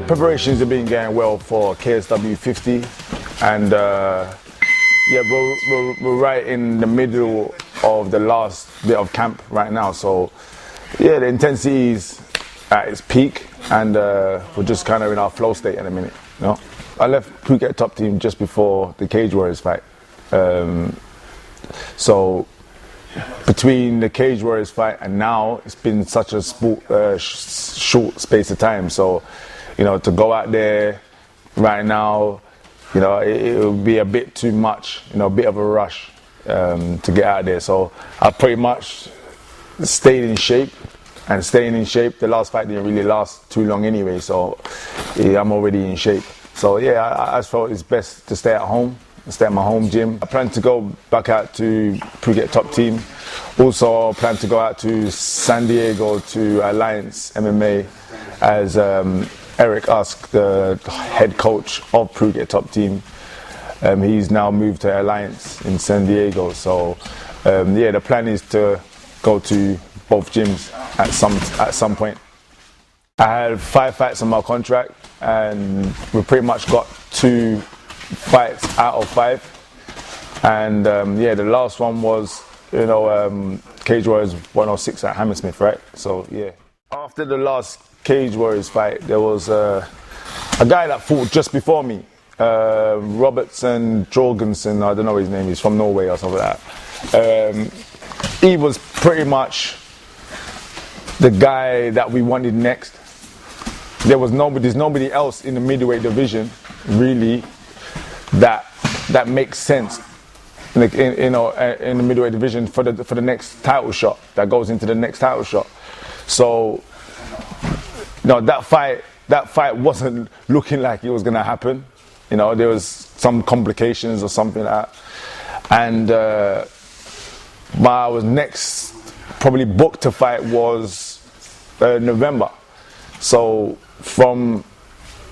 Preparations have been going well for KSW 50, and yeah, we're right in the middle of the last bit of camp right now. So yeah, the intensity is at its peak, and we're just kind of in our flow state in a minute. You know, I left Phuket top team just before the Cage Warriors fight. So between the Cage Warriors fight and now, it's been such a short space of time. So, you know, to go out there right now, you know, it would be a bit too much, you know, a bit of a rush to get out there. So I pretty much stayed in shape, and staying in shape, the last fight didn't really last too long anyway, so yeah, I'm already in shape. So yeah, I felt it's best to stay at home, stay at my home gym. I plan to go back out to Phuket top team. Also plan to go out to San Diego to Alliance MMA as Eric Usk, the head coach of Phuket top team. He's now moved to Alliance in San Diego. So yeah, the plan is to go to both gyms at some point. I had 5 fights on my contract, and we pretty much got 2 fights out of 5. And yeah, the last one was, you know, Cage Warriors 106 at Hammersmith, right? So yeah. After the last Cage Warriors fight, there was a guy that fought just before me, Robertson Jorgensen, I don't know his name, he's from Norway or something like that. He was pretty much the guy that we wanted next. There's nobody else in the middleweight division really that makes sense, like in the middleweight division for the next title shot, that goes into the next title shot. So, you know, that fight wasn't looking like it was gonna happen. You know, there was some complications or something like that, and I was next probably booked to fight was November. So from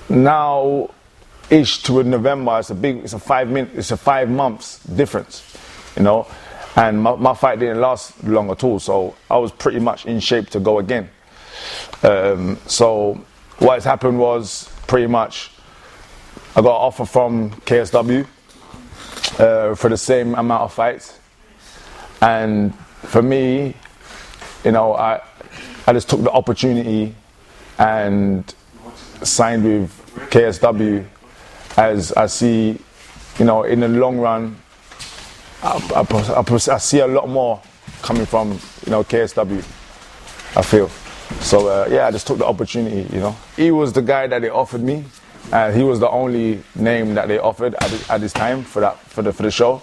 now-ish to November, it's a 5 months difference, you know. And my fight didn't last long at all, so I was pretty much in shape to go again. So what has happened was pretty much I got an offer from KSW for the same amount of fights, and for me, you know, I just took the opportunity and signed with KSW, as I see, you know, in the long run, I see a lot more coming from, you know, KSW, I feel. So yeah, I just took the opportunity, you know. He was the guy that they offered me, and he was the only name that they offered at this time for the show.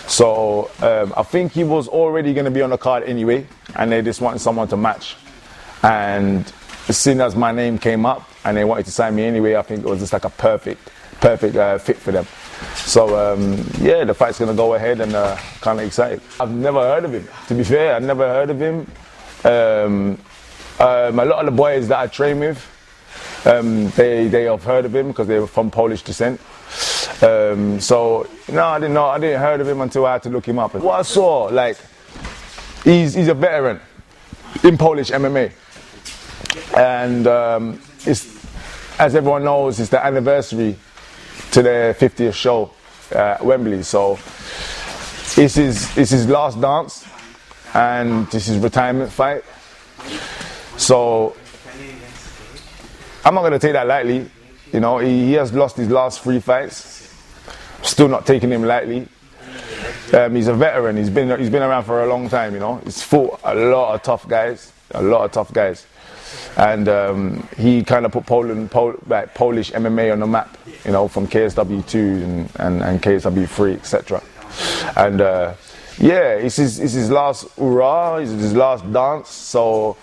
So I think he was already going to be on the card anyway, and they just wanted someone to match. And as soon as my name came up and they wanted to sign me anyway, I think it was just like a perfect fit for them. So yeah, the fight's going to go ahead, and kind of excited. I've never heard of him, to be fair. I've never heard of him. A lot of the boys that I train with, they have heard of him because they were from Polish descent. So no, I didn't heard of him until I had to look him up. What I saw, like, he's a veteran in Polish MMA, and it's, as everyone knows, it's the anniversary to their 50th show at Wembley. So it's his last dance, and this is his retirement fight. So I'm not gonna take that lightly. You know, he has lost his last 3 fights. Still not taking him lightly. He's a veteran. He's been around for a long time. You know, he's fought a lot of tough guys, and he kind of put Polish MMA on the map. You know, from KSW 2 and KSW 3, etc. And yeah, it's his last hurrah. It's his last dance. So,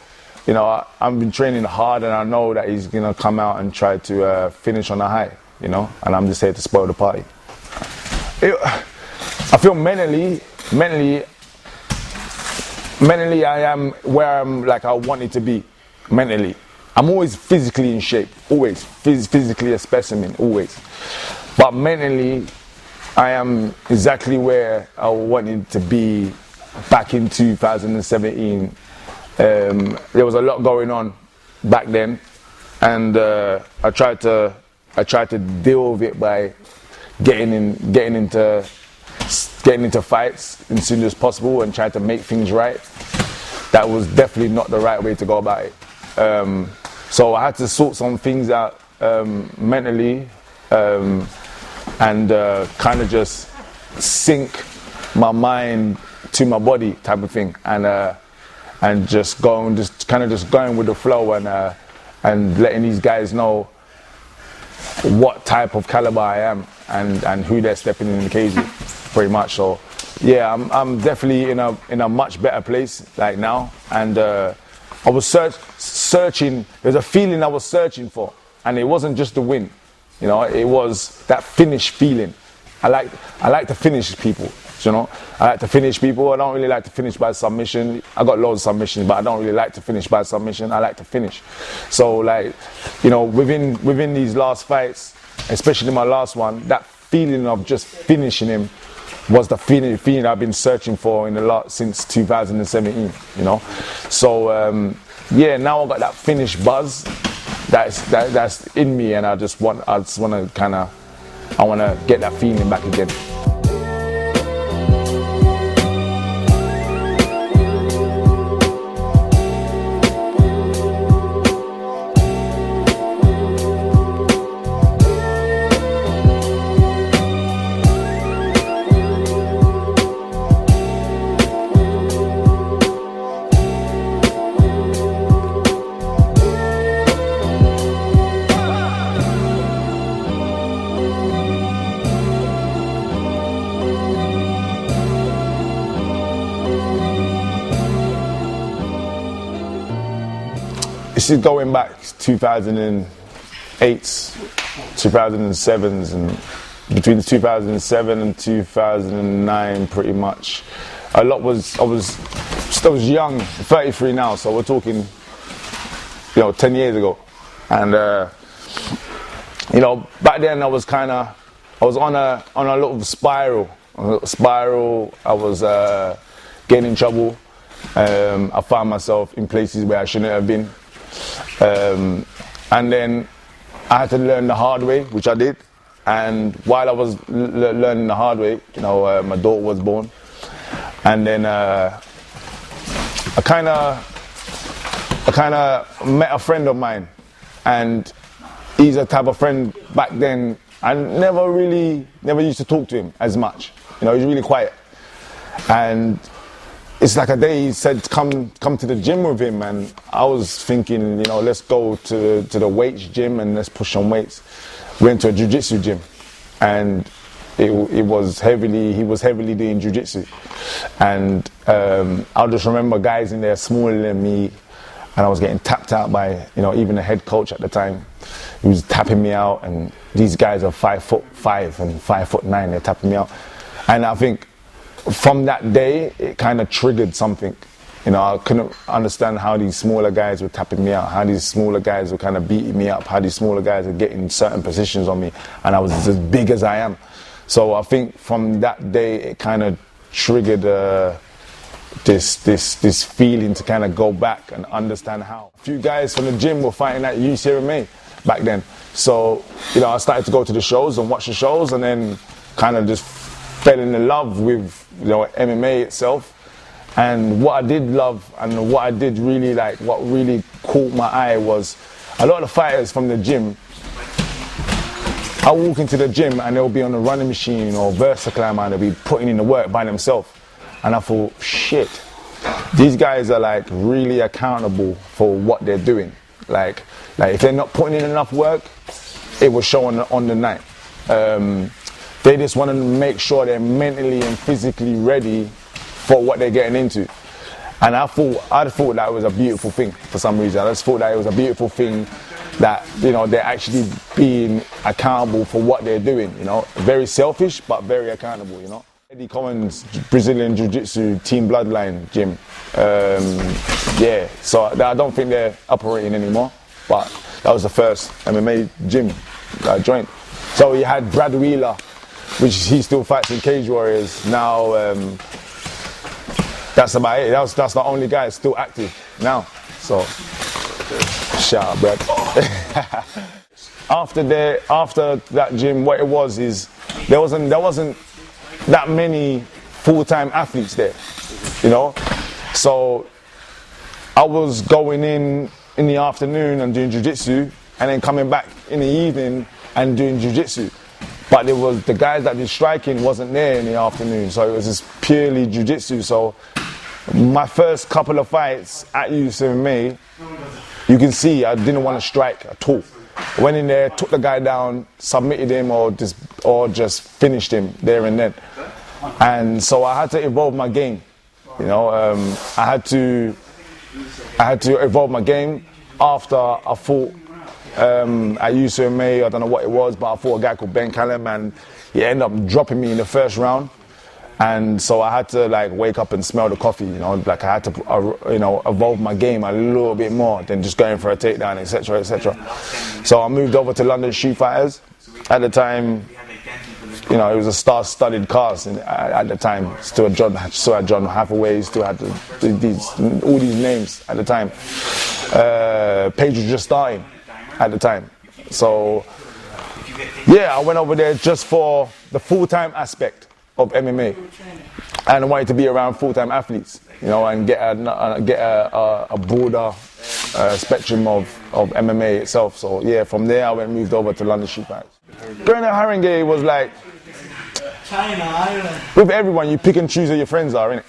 you know, I've been training hard, and I know that he's gonna come out and try to finish on a high, you know, and I'm just here to spoil the party. I feel mentally, I am where I'm, like, I wanted to be. Mentally, I'm always physically in shape, always physically a specimen, always. But mentally, I am exactly where I wanted to be back in 2017. There was a lot going on back then, and I tried to deal with it by getting into fights as soon as possible and try to make things right. That was definitely not the right way to go about it. So I had to sort some things out mentally and kind of just sync my mind to my body type of thing, and just going with the flow and letting these guys know what type of caliber I am and who they're stepping in the cage with, pretty much. So yeah, I'm definitely in a much better place like now, and I was searching. There's a feeling I was searching for, and it wasn't just the win, you know. It was that finish feeling. I like to finish people, you know. I like to finish people. I don't really like to finish by submission. I got loads of submissions, but I don't really like to finish by submission. I like to finish. So, like, you know, within these last fights, especially my last one, that feeling of just finishing him was the feeling I've been searching for since 2017, you know. So yeah, now I got that finish buzz that's in me, and I want to get that feeling back again. This is going back 2008, 2007s, and between 2007 and 2009, pretty much. I was young, 33 now, so we're talking, you know, 10 years ago. And you know, back then I was on a little spiral. I was getting in trouble. I found myself in places where I shouldn't have been. And then I had to learn the hard way, which I did. And while I was learning the hard way, you know, my daughter was born. And then I kind of met a friend of mine, and he's a type of friend. Back then, I never used to talk to him as much. You know, he's really quiet. And it's like a day he said, come to the gym with him, and I was thinking, you know, let's go to the weights gym and let's push some weights. Went to a jiu-jitsu gym, and he was heavily doing jiu-jitsu, and I'll just remember guys in there smaller than me, and I was getting tapped out by, you know, even the head coach at the time. He was tapping me out, and these guys are 5'5" and 5'9", they're tapping me out, and I think from that day, it kind of triggered something. You know, I couldn't understand how these smaller guys were tapping me out, how these smaller guys were kind of beating me up, how these smaller guys were getting certain positions on me, and I was as big as I am. So I think from that day, it kind of triggered this feeling to kind of go back and understand how. A few guys from the gym were fighting at MMA back then. So, you know, I started to go to the shows and watch the shows, and then kind of just fell in love with, you know, MMA itself. And what I did love and what I did really like, what really caught my eye was a lot of the fighters from the gym. I walk into the gym and they'll be on the running machine or VersaClimber, and they'll be putting in the work by themselves. And I thought, shit, these guys are like really accountable for what they're doing. Like if they're not putting in enough work, it will show on the night. They just want to make sure they're mentally and physically ready for what they're getting into. And I thought that was a beautiful thing for some reason. I just thought that it was a beautiful thing that, you know, they're actually being accountable for what they're doing, you know. Very selfish, but very accountable, you know. Eddie Cohen's Brazilian Jiu-Jitsu Team Bloodline gym. Yeah, so I don't think they're operating anymore, but that was the first MMA gym that I joined. So you had Brad Wheeler, which he still fights in Cage Warriors now. That's about it. That's the only guy still active now. So. Shout out, Brad. After that gym, what it was is there wasn't that many full-time athletes there, you know. So I was going in the afternoon and doing jiu-jitsu, and then coming back in the evening and doing jiu-jitsu. But there was the guys that did striking wasn't there in the afternoon, so it was just purely jiu-jitsu. So my first couple of fights at MMA, you can see I didn't want to strike at all. Went in there, took the guy down, submitted him, or just finished him there and then. And so I had to evolve my game. You know, I had to evolve my game after I fought at UCMA. I don't know what it was, but I fought a guy called Ben Callum, and he ended up dropping me in the first round. And so I had to like wake up and smell the coffee, you know, like I had to, evolve my game a little bit more than just going for a takedown, etc., etc. So I moved over to London Street Fighters. At the time, you know, it was a star-studded cast at the time. Still had John Hathaway, still had all these names at the time. Paige was just starting at the time. So, yeah, I went over there just for the full-time aspect of MMA, and I wanted to be around full-time athletes, you know, and get a broader spectrum of MMA itself. So yeah, from there I moved over to London Street Fighters. Going to Haringey was like, with everyone, you pick and choose who your friends are, innit?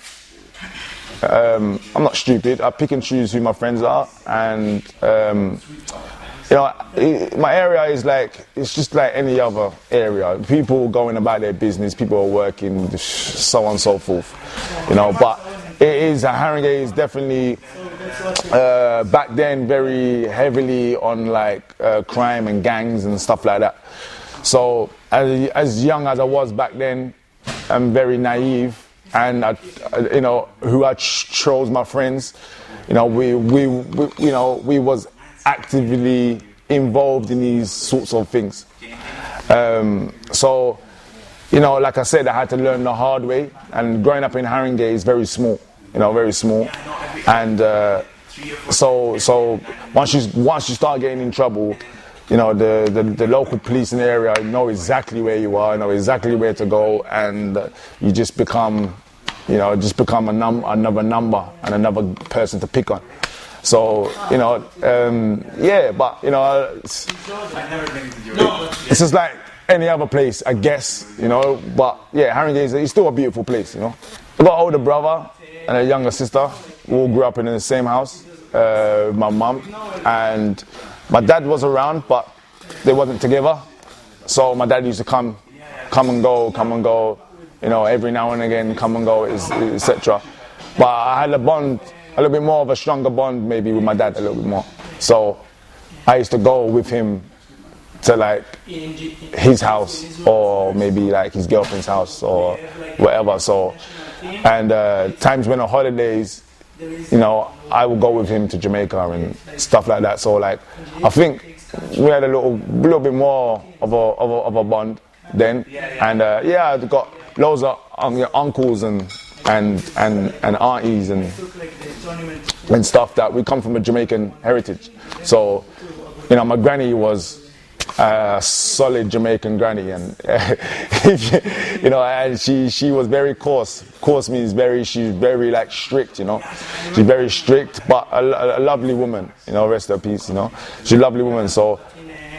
I'm not stupid. I pick and choose who my friends are, and you know, my area is like, it's just like any other area. People going about their business, people are working, so on and so forth, you know. But Haringey is definitely back then very heavily on like crime and gangs and stuff like that. So as young as I was back then, I'm very naive, and you know, who I chose my friends. You know, we was actively involved in these sorts of things. So, you know, like I said, I had to learn the hard way. And growing up in Haringey is very small, you know, very small. And so once you start getting in trouble, you know, the local police in the area know exactly where you are, know exactly where to go, and you just become another number and another person to pick on. So, you know, yeah, but, you know, it's just like any other place, I guess, you know. But, yeah, Haringey is still a beautiful place, you know. I've got an older brother and a younger sister. We all grew up in the same house, my mum. And my dad was around, but they wasn't together. So my dad used to come and go, you know, every now and again, come and go, etc. But I had a bond, a little bit more of a stronger bond maybe with my dad, a little bit more. So I used to go with him to like his house, or maybe like his girlfriend's house or whatever. So, and times when on holidays, you know, I would go with him to Jamaica and stuff like that. So like, I think we had a little bit more of a bond then. And yeah, I've got loads of uncles and aunties and stuff that we come from a Jamaican heritage. So, you know, my granny was a solid Jamaican granny, and you know, and she was very coarse. Coarse means she's very like strict, you know. She's very strict, but a lovely woman, you know, rest her peace, you know. She's a lovely woman. So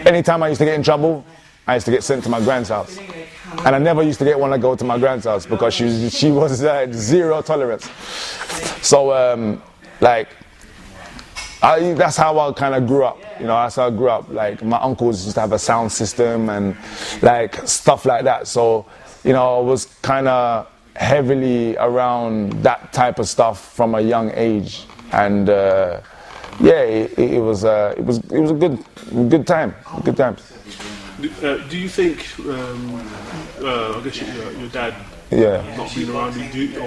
anytime I used to get in trouble, I used to get sent to my grand's house. And I never used to want to go to my grand's house because she was zero tolerance. So like, that's how I kind of grew up. You know, that's how I grew up. Like, my uncles used to have a sound system and like stuff like that. So, you know, I was kind of heavily around that type of stuff from a young age. And yeah, it was a good time. Good times. Do you think, I guess your dad not being around you,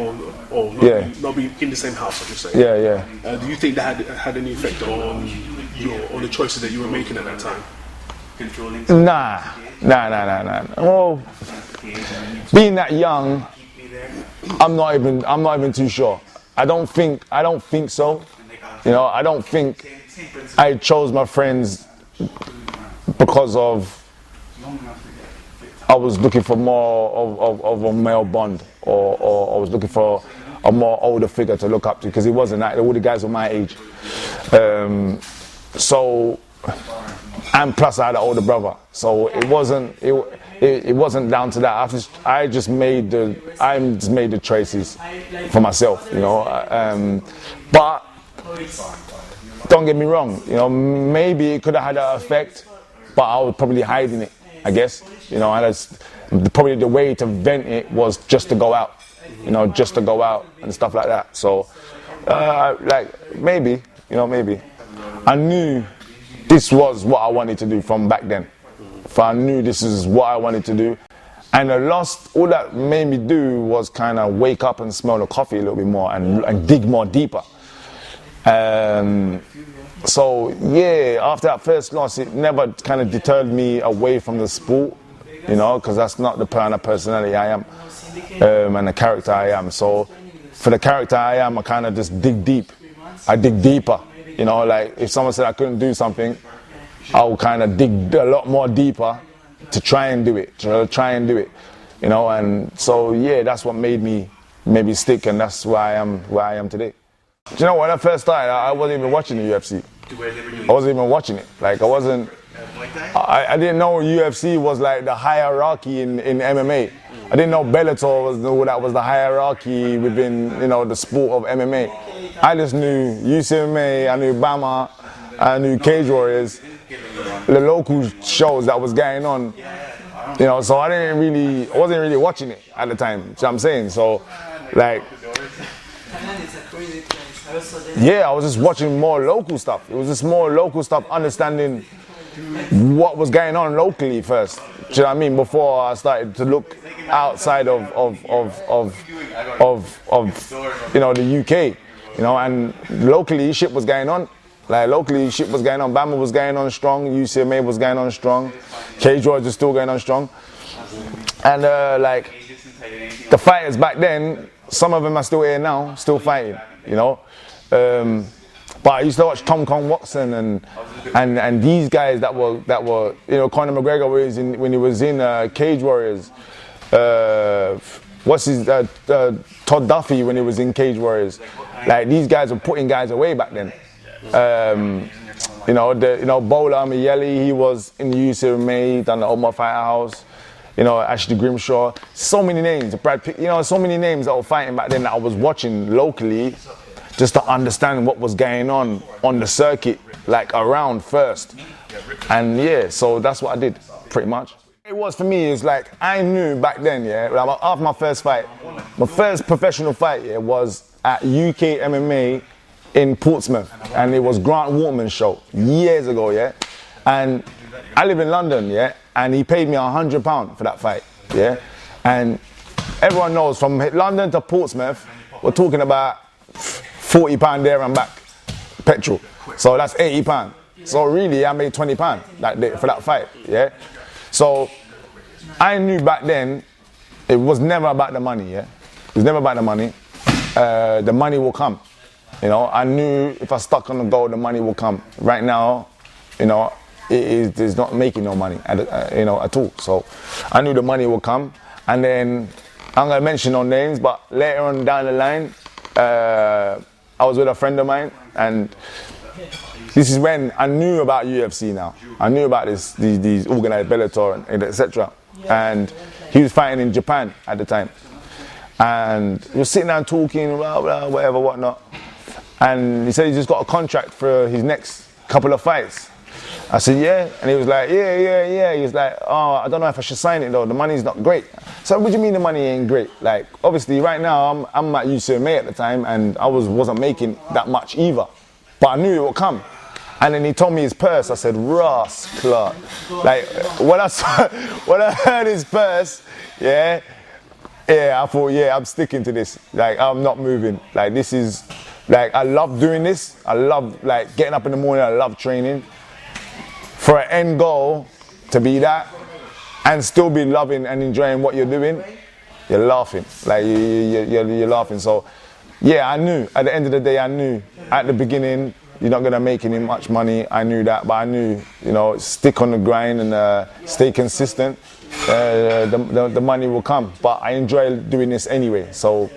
or not being in the same house, I should say? Yeah. Do you think that had any effect on the choices that you were making at that time? Nah. Well, being that young, I'm not even too sure. I don't think so. You know, I don't think I chose my friends because of I was looking for more of a male bond, or I was looking for a more older figure to look up to, because he wasn't that. All the guys were my age. So, and plus I had an older brother, so it wasn't down to that. I just made the choices for myself, you know. But don't get me wrong, you know, maybe it could have had an effect, but I was probably hiding it, I guess. You know, probably the way to vent it was just to go out, you know, just to go out and stuff like that. So, like, maybe, you know, maybe. I knew this was what I wanted to do from back then. I knew this is what I wanted to do. And all that made me do was kind of wake up and smell the coffee a little bit more and dig more deeper. So yeah, after that first loss, it never kind of deterred me away from the sport, you know, because that's not the kind of personality I am, and the character I am. So for the character I am, I kind of just dig deep. I dig deeper, you know, like if someone said I couldn't do something, I'll kind of dig a lot more deeper to try and do it, you know. And so yeah, that's what made me maybe stick, and that's why I am today. Do you know, when I first started, I wasn't even watching the UFC. I wasn't even watching it. Like, I didn't know UFC was like the hierarchy in MMA. I didn't know Bellator was the hierarchy within, you know, the sport of MMA. I just knew UCMA, I knew Bama, I knew Cage Warriors, the local shows that was going on. You know, so I wasn't really watching it at the time. You know what I'm saying? So, like, yeah, I was just watching more local stuff. It was just more local stuff, understanding what was going on locally first. Do you know what I mean? Before I started to look outside of you know, the UK, you know, and locally shit was going on. Like, locally shit was going on. Bama was going on strong. UCMA was going on strong. Cage Warriors was still going on strong. And like, the fighters back then, some of them are still here now, still fighting, you know. But I used to watch Tom Kong Watson and these guys that were, you know, Conor McGregor when he was in Cage Warriors. Todd Duffy when he was in Cage Warriors. Like, these guys were putting guys away back then. You know, Bola Miele, he was in the UCMA, done the Omar Fighter House. You know, Ashley Grimshaw, so many names, Brad Pitt, you know, so many names that were fighting back then that I was watching locally just to understand what was going on the circuit, like around first. And yeah, so that's what I did, pretty much. It was for me, is like, I knew back then, yeah, like after my first fight, my first professional fight, yeah, was at UK MMA in Portsmouth, and it was Grant Waterman's show, years ago, yeah. And I live in London, yeah, and he paid me £100 for that fight, yeah. And everyone knows, from London to Portsmouth, we're talking about £40 there and back, petrol. So that's £80. So really, I made £20 that day for that fight, yeah. So I knew back then it was never about the money, yeah. It was never about the money. The money will come, you know. I knew if I stuck on the goal, the money will come. Right now, you know, it's not making no money, you know, at all. So I knew the money would come. And then, I'm gonna mention no names, but later on down the line, I was with a friend of mine, and this is when I knew about UFC now. I knew about these organized Bellator and etc. And he was fighting in Japan at the time. And we were sitting down talking, blah, blah, whatever, whatnot. And he said he just got a contract for his next couple of fights. I said, yeah. And he was like, yeah. He was like, oh, I don't know if I should sign it though. The money's not great. So what do you mean the money ain't great? Like, obviously right now I'm at UCMA at the time, and I wasn't making that much either. But I knew it would come. And then he told me his purse. I said, Ross Clark. Like, when I heard his purse, yeah, I thought, yeah, I'm sticking to this. Like, I'm not moving. Like, this is, like, I love doing this. I love, like, getting up in the morning. I love training. For an end goal to be that, and still be loving and enjoying what you're doing, you're laughing. Like, you're laughing. So, yeah, I knew. At the end of the day, I knew at the beginning, you're not gonna make any much money. I knew that, but I knew, you know, stick on the grind and stay consistent. The money will come. But I enjoy doing this anyway, so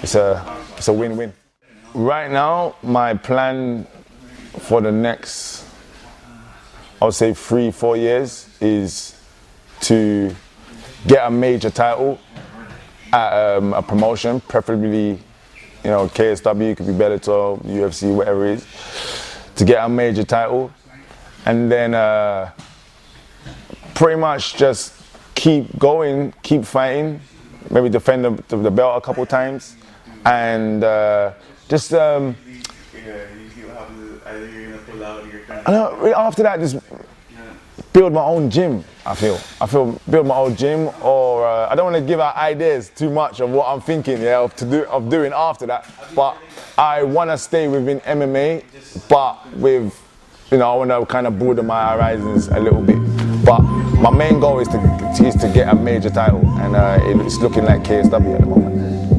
it's a win-win. Right now, my plan for the next, I would say 3-4 years, is to get a major title at a promotion, preferably, you know, KSW, could be Bellator, UFC, whatever it is, to get a major title, and then pretty much just keep going, keep fighting, maybe defend the belt a couple times, and just after that, just build my own gym. I feel build my own gym, or I don't want to give out ideas too much of what I'm thinking, yeah, of doing after that. But I want to stay within MMA, but with, you know, I want to kind of broaden my horizons a little bit. But my main goal is to get a major title, and it's looking like KSW at the moment.